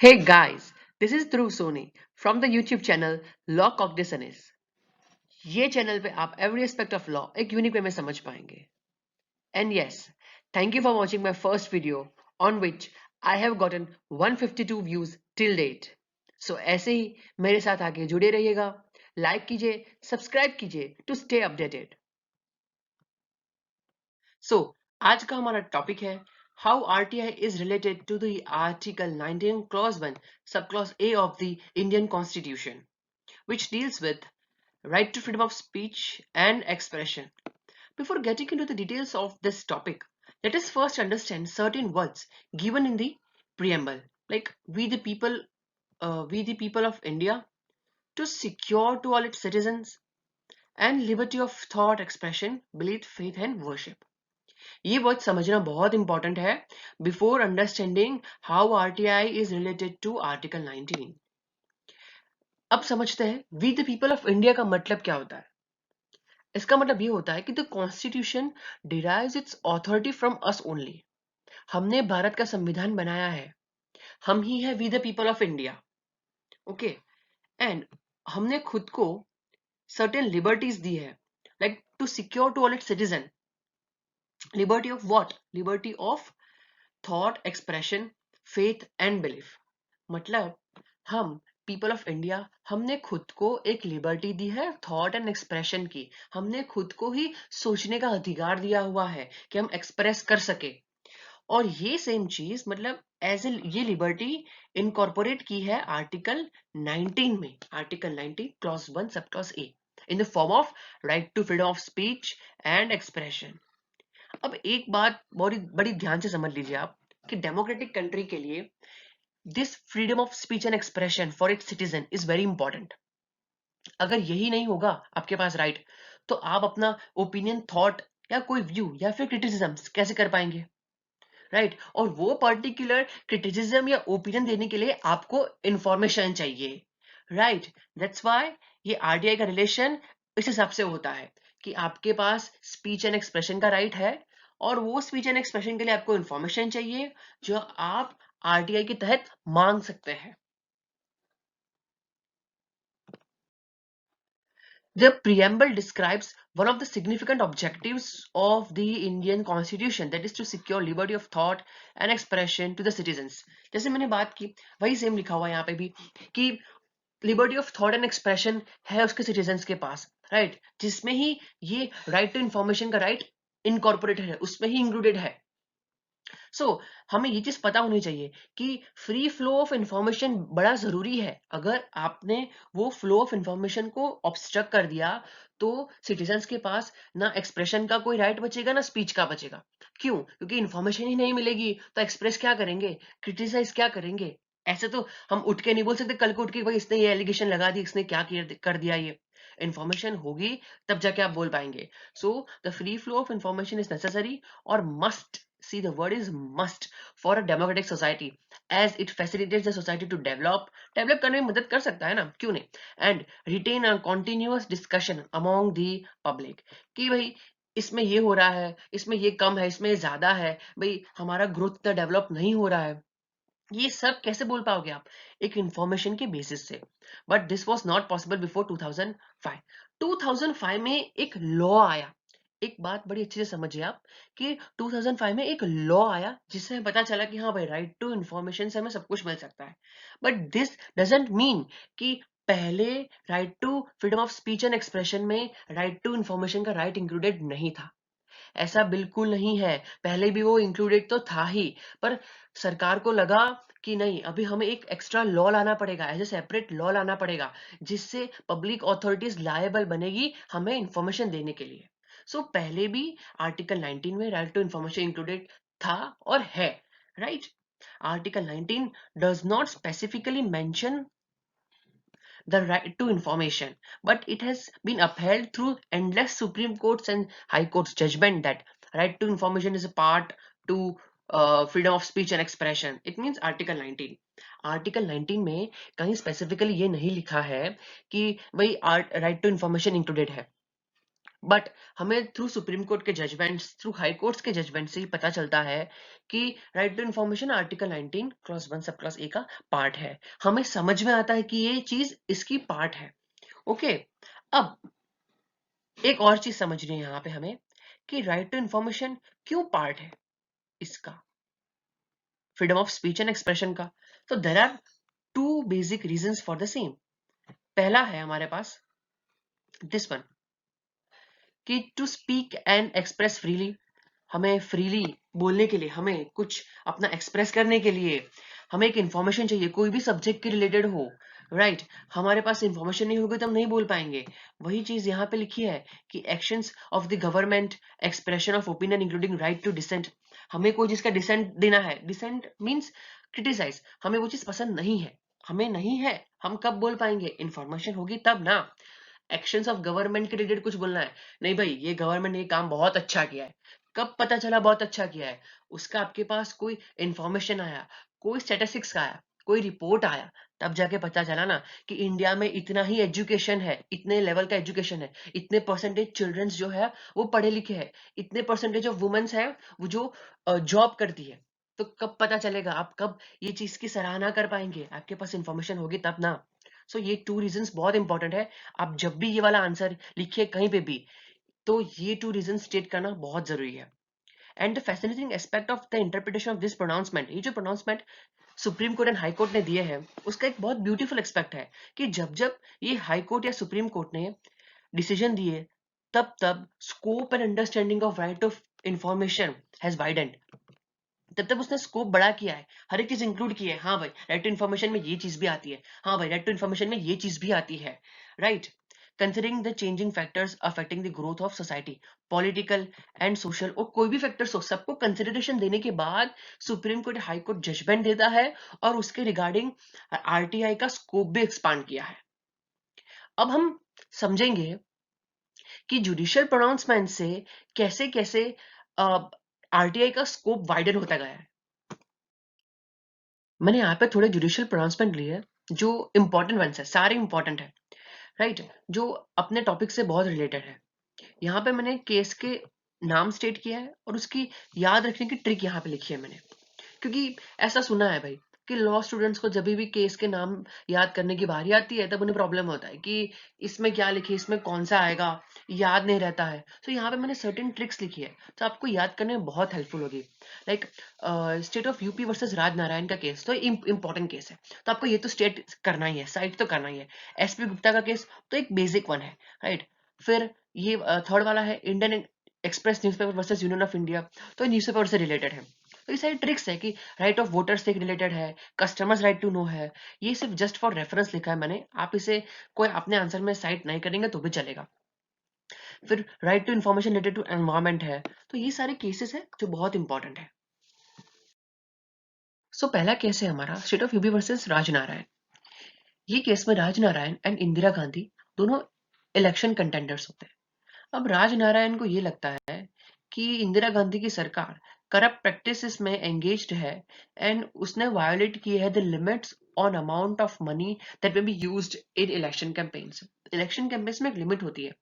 Hey guys, this is Dhruv Soni from the YouTube channel Law Cognizance. ये channel पे आप every aspect of law एक unique way में समझ पाएंगे. And yes, thank you for watching my first video on which I have gotten 152 views till date. So ऐसे ही मेरे साथ आगे जुड़े रहिएगा, लाइक कीजिए, सब्सक्राइब कीजिए to stay updated. So आज का हमारा टॉपिक है How RTI is related to the Article 19 Clause 1 Subclause A of the Indian Constitution, which deals with right to freedom of speech and expression. Before getting into the details of this topic, let us first understand certain words given in the preamble, like we the people of India, to secure to all its citizens and liberty of thought, expression, belief, faith and worship. ये word समझना बहुत important है before understanding how RTI is related to article 19. अब समझते हैं we the people of India का मतलब क्या होता है. इसका मतलब ये होता है कि the constitution derives its authority from us only. हमने भारत का संविधान बनाया है, हम ही है we the people of India. Okay. And हमने खुद को सर्टेन लिबर्टीज दी है, like to secure to all its citizen. Liberty of what? Liberty of thought, expression, faith and belief. मतलब हम पीपल ऑफ इंडिया, हमने खुद को एक लिबर्टी दी है थॉट एंड एक्सप्रेशन की. हमने खुद को ही सोचने का अधिकार दिया हुआ है कि हम एक्सप्रेस कर सके. और ये सेम चीज मतलब एज ए ये लिबर्टी इनकॉर्पोरेट की है आर्टिकल 19 में. Article 19 clause 1 sub clause A in the form of right to freedom of speech and expression. अब एक बात बड़ी बड़ी ध्यान से समझ लीजिए आप कि डेमोक्रेटिक कंट्री के लिए this freedom of speech and expression for its citizen is very important. अगर यही नहीं होगा आपके पास राइट, तो आप अपना ओपिनियन, थॉट या कोई व्यू या फिर क्रिटिसिज्म कैसे कर पाएंगे, राइट और वो पर्टिकुलर क्रिटिसिज्म या ओपिनियन देने के लिए आपको इंफॉर्मेशन चाहिए, राइट. दैट्स व्हाई ये आरटीआई का रिलेशन इस हिसाब से होता है कि आपके पास स्पीच एंड एक्सप्रेशन का राइट है और वो स्पीच एंड एक्सप्रेशन के लिए आपको इंफॉर्मेशन चाहिए जो आप आरटीआई के तहत मांग सकते हैं. The preamble describes one of the significant objectives of the Indian Constitution, that is to secure liberty of thought and expression to the citizens. जैसे मैंने बात की वही सेम लिखा हुआ है यहाँ पे भी कि liberty of thought and expression है उसके सिटीजन्स के पास, राइट जिसमें ही ये राइट टू इंफॉर्मेशन का राइट इनकॉर्पोरेटेड है, उसमें ही इंक्लूडेड है. सो हमें ये चीज पता होनी चाहिए कि फ्री फ्लो ऑफ इंफॉर्मेशन बड़ा जरूरी है. अगर आपने वो फ्लो ऑफ इंफॉर्मेशन को ऑब्स्ट्रक्ट कर दिया तो सिटीजन्स के पास ना एक्सप्रेशन का कोई राइट बचेगा ना स्पीच का बचेगा. क्यों? क्योंकि इंफॉर्मेशन ही नहीं मिलेगी तो एक्सप्रेस क्या करेंगे, क्रिटिसाइज क्या करेंगे. ऐसे तो हम उठ के नहीं बोल सकते कल को उठ के भाई इसने ये एलिगेशन लगा दी, इसने क्या कर दिया. ये इंफॉर्मेशन होगी तब जाके आप बोल पाएंगे. So the free flow of information is necessary और must. See, the word is must for a democratic society as it facilitates the society to develop करने में मदद कर सकता है ना, क्यों नहीं. and retain a continuous discussion among the public कि भाई इसमें ये हो रहा है, इसमें ये कम है, इसमें ये ज्यादा है, भाई हमारा ग्रोथ इतना डेवलप नहीं हो रहा है. ये सब कैसे बोल पाओगे आप? एक इंफॉर्मेशन के बेसिस से. But this was not possible before 2005. 2005 में एक लॉ आया. एक बात बड़ी अच्छे से समझिए आप कि 2005 में एक लॉ आया जिससे हमें पता चला कि हाँ भाई राइट टू इंफॉर्मेशन से हमें सब कुछ मिल सकता है. बट दिस डजंट मीन कि पहले right to freedom of speech and expression में राइट टू इंफॉर्मेशन का राइट इंक्लूडेड नहीं था. ऐसा बिल्कुल नहीं है. पहले भी वो इंक्लूडेड तो था ही, पर सरकार को लगा कि नहीं अभी हमें एक एक्स्ट्रा लॉ लाना पड़ेगा, एज ए सेपरेट लॉ लाना पड़ेगा जिससे पब्लिक अथॉरिटीज लायबल बनेगी हमें इंफॉर्मेशन देने के लिए. सो पहले भी आर्टिकल 19 में राइट टू इंफॉर्मेशन इंक्लूडेड था और है, right. Article 19 does not specifically mention the right to information, but it has been upheld through endless Supreme Courts and High Courts judgment that right to information is a part to freedom of speech and expression. It means Article 19. Article 19 में कहीं specifically ये नहीं लिखा है कि भाई right to information included है. But हमें थ्रू सुप्रीम कोर्ट के जजमेंट्स, थ्रू हाई कोर्ट्स के जजमेंट से ही पता चलता है कि right to information article 19 clause 1 sub clause ए का पार्ट है। हमें समझ में आता है कि ये चीज इसकी पार्ट है। ओके, अब एक और चीज समझनी है यहाँ पे हमें कि राइट टू इन्फॉर्मेशन क्यों पार्ट है इसका, freedom of speech and expression का। तो there are two basic reasons for the same. पहला है हमारे पास दिस वन, कि to speak and express freely, हमें फ्रीली बोलने के लिए, हमें कुछ अपना एक्सप्रेस करने के लिए हमें एक इंफॉर्मेशन चाहिए, कोई भी सब्जेक्ट के रिलेटेड हो, राइट हमारे पास इंफॉर्मेशन नहीं होगी तो हम नहीं बोल पाएंगे। वही चीज यहाँ पे लिखी है कि actions of the government, expression of opinion including right to dissent. हमें कोई जिसका डिसेंट देना है, डिसेंट मीन्स क्रिटिसाइज, हमें वो चीज पसंद नहीं है, हमें नहीं है, हम कब बोल पाएंगे, इंफॉर्मेशन होगी तब ना। एक्शंस ऑफ गवर्नमेंट के रिलेटेड कुछ बोलना है, नहीं भाई ये गवर्नमेंट ने ये काम बहुत अच्छा किया है, कब पता चला बहुत अच्छा किया है, उसका आपके पास कोई इंफॉर्मेशन आया, कोई स्टैटिस्टिक्स का आया, कोई रिपोर्ट आया, तब जाके पता चला ना कि इंडिया में इतना ही एजुकेशन है, इतने लेवल का एजुकेशन है, इतने परसेंटेज चिल्ड्रंस जो है वो पढ़े लिखे हैं, इतने परसेंटेज ऑफ वुमेन्स है वो जो जॉब करती है। तो कब पता चलेगा, आप कब ये चीज की सराहना कर पाएंगे, आपके पास इंफॉर्मेशन होगी तब ना। सो ये टू रीजंस बहुत इंपॉर्टेंट है। आप जब भी ये वाला आंसर लिखिए कहीं पे भी, तो ये टू रीजन स्टेट करना बहुत जरूरी है। And the fascinating aspect of the interpretation of this pronouncement, ये जो pronouncement supreme court and high court ने दिए हैं उसका एक बहुत ब्यूटीफुल एक्सपेक्ट है कि जब जब ये हाई कोर्ट या सुप्रीम कोर्ट ने डिसीजन दिए, तब तब scope and understanding of right of information has widened. तब तक उसने स्कोप बड़ा किया है, हर एक चीज इंक्लूड की है। हाँ भाई राइट टू इन्फॉर्मेशन में ये चीज भी आती है, हाँ भाई राइट टू इन्फॉर्मेशन में ये चीज भी आती है, right. Considering the changing factors affecting the growth of society, political and social, और कोई भी फैक्टर्स हो सबको कंसिडरेशन देने के बाद Supreme Court High Court judgment देता है और उसके रिगार्डिंग आरटीआई का स्कोप भी एक्सपांड किया है। अब हम समझेंगे कि जुडिशियल प्रोनाउंसमेंट से कैसे कैसे आरटीआई का स्कोप वाइडन होता गया है। मैंने यहाँ पे थोड़े जुडिशियल प्रोनाउंसमेंट लिए जो इंपॉर्टेंट वंस है, सारे इंपॉर्टेंट है, राइट, जो अपने टॉपिक से बहुत रिलेटेड है। यहाँ पे मैंने केस के नाम स्टेट किया है और उसकी याद रखने की ट्रिक यहाँ पे लिखी है मैंने, क्योंकि ऐसा सुना है भाई कि लॉ स्टूडेंट्स को जब भी केस के नाम याद करने की बारी आती है तब उन्हें प्रॉब्लम होता है कि इसमें क्या लिखे, इसमें कौन सा आएगा, याद नहीं रहता है। तो यहाँ पे मैंने सर्टेन ट्रिक्स लिखी है तो आपको याद करने में बहुत हेल्पफुल होगी। Like state of UP versus Raj Narayan का केस तो इंपॉर्टेंट केस है, तो आपको ये तो स्टेट करना ही है, साइट तो करना ही है। एसपी गुप्ता का केस तो एक बेसिक वन है, राइट। फिर ये थर्ड वाला है Indian Express newspaper versus union of India, तो न्यूज़पेपर से रिलेटेड है। तो ये सारी ट्रिक्स है कि राइट ऑफ वोटर्स से रिलेटेड है, कस्टमर्स राइट टू नो है। ये सिर्फ जस्ट फॉर रेफरेंस लिखा है मैंने, आप इसे कोई अपने आंसर में साइट नहीं करेंगे तो भी चलेगा। फिर right to information related to environment है। तो ये सारे केसेस है जो बहुत इंपॉर्टेंट है। सो पहला केस है हमारा state of UP versus Rajnarayan. ये केस में राजनारायण एंड इंदिरा गांधी दोनों इलेक्शन कंटेंडर्स होते हैं। अब राजनारायण को ये लगता है कि इंदिरा गांधी की सरकार करप्ट प्रैक्टिसेस में एंगेज्ड है एंड उसने वायोलेट किए हैं the limits on amount of money that may be used in election campaigns. Election campaigns में एक लिमिट होती है,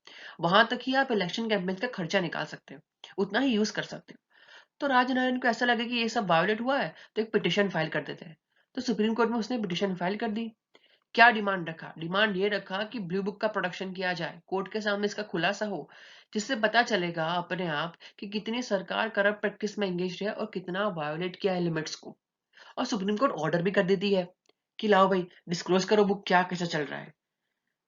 वहां तक ही आप इलेक्शन कैंपेन्स का खर्चा निकाल सकते हो, उतना ही यूज कर सकते हो। तो राजनारायण को ऐसा लगे कि ये सब वायोलेट हुआ है तो एक पिटिशन फाइल कर देते हैं। तो सुप्रीम कोर्ट में उसने पिटिशन फाइल कर दी। क्या डिमांड रखा, डिमांड ये रखा कि ब्लू बुक का प्रोडक्शन किया जाए, कोर्ट के सामने इसका खुलासा हो, जिससे पता चलेगा अपने आप कि कितनी सरकार करप्ट प्रैक्टिस में एंगेज है और कितना वायोलेट किया है लिमिट्स को। और सुप्रीम कोर्ट ऑर्डर भी कर देती है कि लाओ भाई डिस्क्लोज करो बुक क्या कैसा चल रहा है।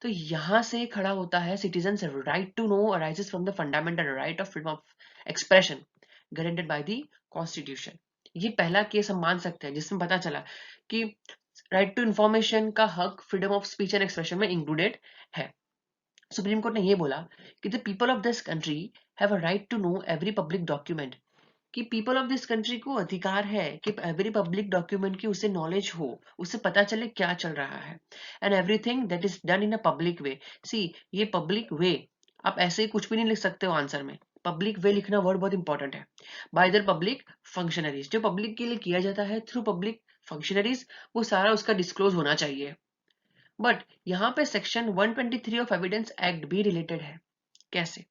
तो यहां से खड़ा होता है citizen right to know arises from the fundamental right of freedom of expression guaranteed by the constitution. ये पहला केस हम मान सकते हैं जिसमें पता चला कि राइट टू इंफॉर्मेशन का हक freedom of speech and expression में इंक्लूडेड है। सुप्रीम कोर्ट ने ये बोला कि the people of this country have a right to know every public document, कि पीपल ऑफ दिस कंट्री को अधिकार है कि एवरी पब्लिक डॉक्यूमेंट की उसे नॉलेज हो, उसे पता चले क्या चल रहा है। And everything that is done in a public way. See ये पब्लिक वे, आप ऐसे ही कुछ भी नहीं लिख सकते हो आंसर में, पब्लिक वे लिखना वर्ड बहुत इंपॉर्टेंट है। बाय दर पब्लिक फंक्शनरीज, जो पब्लिक के लिए किया जाता है थ्रू पब्लिक फंक्शनरीज, वो सारा उसका डिस्क्लोज होना चाहिए। बट यहाँ पे सेक्शन 123 ऑफ एविडेंस एक्ट भी रिलेटेड है। कैसे?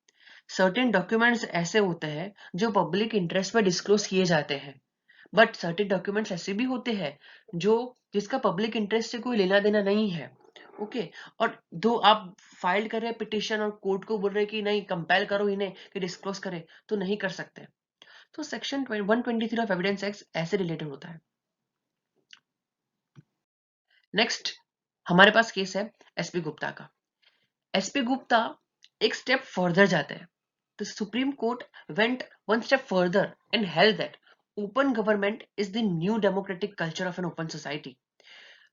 सर्टेन डॉक्यूमेंट्स ऐसे होते हैं जो पब्लिक इंटरेस्ट में डिस्क्लोज किए जाते हैं, बट सर्टेन डॉक्यूमेंट्स ऐसे भी होते हैं जो जिसका पब्लिक इंटरेस्ट से कोई लेना देना नहीं है। ओके, और दो आप फाइल कर रहे हैं पिटिशन और कोर्ट को बोल रहे हैं कि नहीं कंपेल करो इन्हें कि डिस्क्लोज करे, तो नहीं कर सकते। तो सेक्शन 123 ऑफ एविडेंस एक्ट ऐसे रिलेटेड होता है। नेक्स्ट हमारे पास केस है एसपी गुप्ता का। एसपी गुप्ता एक स्टेप फर्दर जाते हैं। The Supreme Court went one step further and held that open government is the new democratic culture of an open society,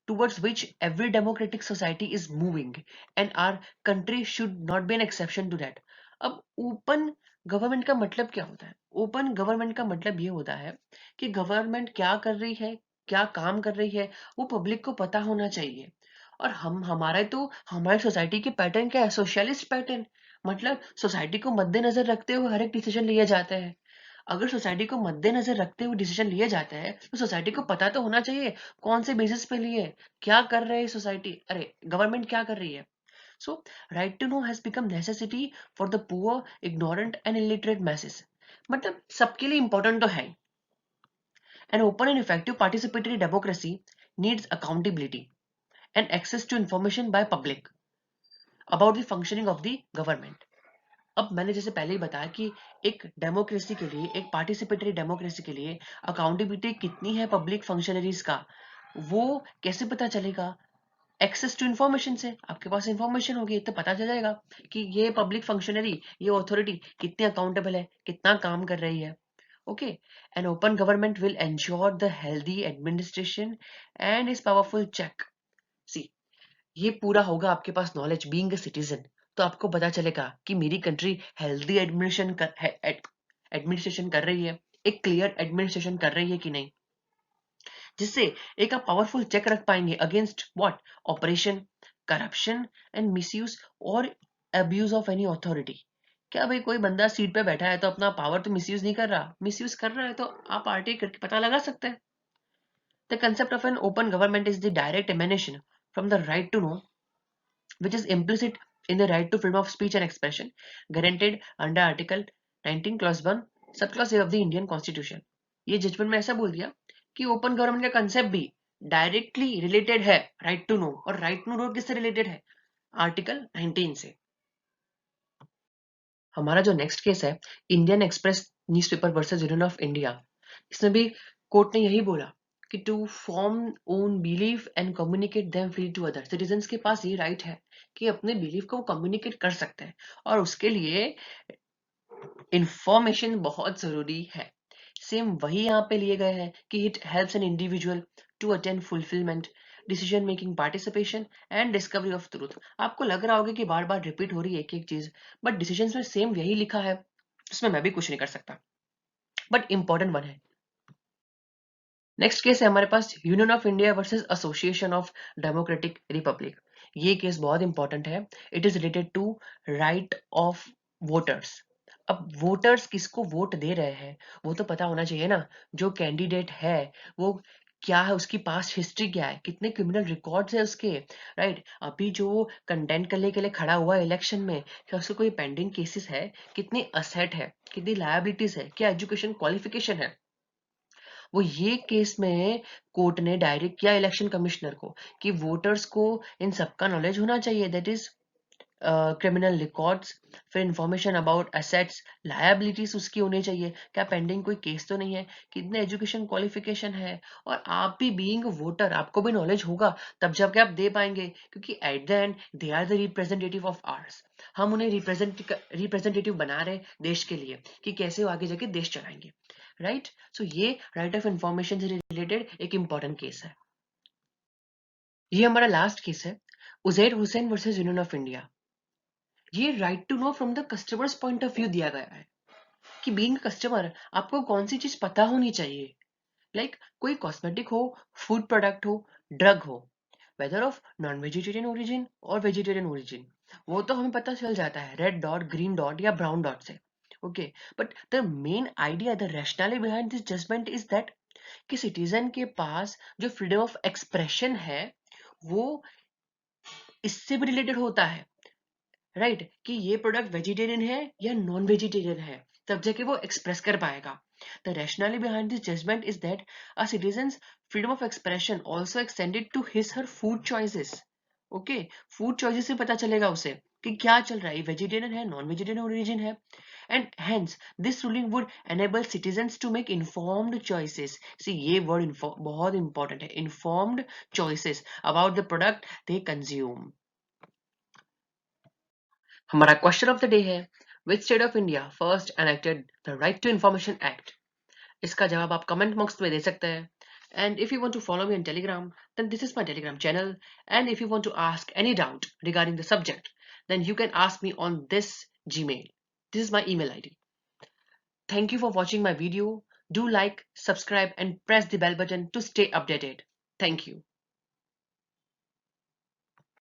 towards which every democratic society is moving, and our country should not be an exception to that. अब open government का मतलब क्या होता है? Open government का मतलब ये होता है कि गवर्नमेंट क्या कर रही है, क्या काम कर रही है, वो पब्लिक को पता होना चाहिए। और हम हमारे तो हमारी सोसाइटी के पैटर्न क्या है? Socialist pattern. मतलब सोसाइटी को मद्देनजर रखते हुए हर एक डिसीजन लिए जाते हैं। अगर सोसाइटी को मद्देनजर रखते हुए डिसीजन लिए जाते हैं तो सोसाइटी को पता तो होना चाहिए कौन से बेसिस पे लिए, क्या कर रहे हैं सोसाइटी, अरे गवर्नमेंट क्या कर रही है। So right to know has become necessity for the poor, ignorant and illiterate masses. मतलब सबके लिए इंपॉर्टेंट तो है। An open and effective participatory democracy needs accountability and access to information by public about the functioning of the government. अब मैंने जैसे पहले ही बताया कि एक डेमोक्रेसी के लिए, एक पार्टिसिपेटरी डेमोक्रेसी के लिए अकाउंटेबिलिटी कितनी है पब्लिक फंक्शनरीज का, वो कैसे पता चलेगा? एक्सेस टू इन्फॉर्मेशन से। आपके पास इंफॉर्मेशन होगी तो पता चल जाएगा कि ये पब्लिक फंक्शनरी, ये अथॉरिटी कितनी अकाउंटेबल है, कितना काम कर रही है। Okay, an open government will ensure the healthy administration and is powerful check. See, ये पूरा होगा आपके पास नॉलेज बीइंग अ सिटीजन, तो आपको पता चलेगा कि मेरी कंट्री हेल्दी एडमिनिस्ट्रेशन कर रही है, एक क्लियर एडमिनिस्ट्रेशन कर रही है कि नहीं, जिससे एक आप पावरफुल चेक रख पाएंगे against what? Operation, corruption and misuse और अब्यूज ऑफ एनी अथॉरिटी। क्या भाई कोई बंदा सीट पे बैठा है तो अपना पावर तो मिसयूज नहीं कर रहा, मिसयूज कर रहा है तो आप आरटीआई करके पता लगा सकते हैं। The concept of an open government is the direct emanation from the right to know, which is implicit in the right to freedom of speech and expression guaranteed under Article 19 Clause 1 Subclause A of the Indian Constitution। ये judgment में ऐसा बोल दिया कि open government का concept भी directly related है right to know, और राइट टू नो किससे रिलेटेड है? आर्टिकल 19 से। हमारा जो नेक्स्ट केस है Indian Express newspaper versus union of India, इसमें भी कोर्ट ने यही बोला कि to form own belief and communicate them free to other. Citizens के पास ये राइट है कि अपने बिलीफ को कम्युनिकेट कर सकते हैं, और उसके लिए इंफॉर्मेशन बहुत जरूरी है। सेम वही यहाँ पे लिए गए हैं कि it helps an individual to attend fulfilment, decision making, participation and discovery of truth. आपको लग रहा होगा कि बार बार रिपीट हो रही है एक एक चीज, बट डिसीजंस में सेम यही लिखा है, उसमें मैं भी कुछ नहीं कर सकता, बट इंपॉर्टेंट वन है। नेक्स्ट केस है हमारे पास union of India versus association of democratic republic. ये केस बहुत इंपॉर्टेंट है। It is related to right of voters. अब वोटर्स किसको वोट दे रहे हैं वो तो पता होना चाहिए ना। जो कैंडिडेट है वो क्या है, उसकी पास्ट हिस्ट्री क्या है, कितने क्रिमिनल रिकॉर्ड्स है उसके, राइट? अभी जो कंटेंट करने के लिए खड़ा हुआ है इलेक्शन में, क्या उसके कोई पेंडिंग केसेस है, कितने असेट है, कितनी लायबिलिटीज है, क्या एजुकेशन क्वालिफिकेशन है। वो ये केस में कोर्ट ने डायरेक्ट किया इलेक्शन कमिश्नर को कि वोटर्स को इन सबका नॉलेज होना चाहिए, दैट इज क्रिमिनल रिकॉर्ड्स, फिर इंफॉर्मेशन अबाउट एसेट्स, लायबिलिटीज उसकी होनी चाहिए, क्या पेंडिंग कोई केस तो नहीं है, कितने एजुकेशन क्वालिफिकेशन है। और आप भी बीइंग वोटर आपको भी नॉलेज होगा, तब जाके आप दे पाएंगे, क्योंकि at the end they are the representative of ours. हम उन्हें रिप्रेजेंटेटिव बना रहे देश के लिए कि कैसे वो आगे जाके देश चलाएंगे, राइट? सो ये राइट ऑफ इंफॉर्मेशन से रिलेटेड एक इंपॉर्टेंट केस है। ये हमारा लास्ट केस है Uzair Hussain versus union of India. ये right to know from the customers point of view दिया गया है कि बीइंग कस्टमर आपको कौन सी चीज पता होनी चाहिए। लाइक कोई कॉस्मेटिक हो, फूड प्रोडक्ट हो, ड्रग हो, whether of non vegetarian origin और वेजिटेरियन ओरिजिन, वो तो हमें पता चल जाता है रेड डॉट, ग्रीन डॉट या ब्राउन डॉट से। Okay, but the main idea, the rationality behind this judgment is that कि सिटीजन के पास जो फ्रीडम ऑफ एक्सप्रेशन है वो इससे भी रिलेटेड होता है। राइट, कि ये प्रोडक्ट वेजिटेरियन है या नॉन वेजिटेरियन है, तब जाके वो एक्सप्रेस कर पाएगा. The rationality behind this judgment is that a citizen's freedom of expression also extended to his her food choices. Okay, food choices से पता चलेगा उसे कि क्या चल रहा है, वेजिटेरियन है, नॉन वेजिटेरियन ओरिजिन है. And hence this ruling would enable citizens to make informed choices. See, ये वर्ड बहुत इंपॉर्टेंट है, informed choices about the product they consume. हमारा क्वेश्चन ऑफ द डे है, which state of India first enacted the right to information act. इसका जवाब आप comment box में दे सकते हैं. And if you want to follow me on Telegram, then this is my Telegram channel. And if you want to ask any doubt regarding the subject, then you can ask me on this Gmail. This is my email ID. Thank you for watching my video. Do like, subscribe, and press the bell button to stay updated. Thank you.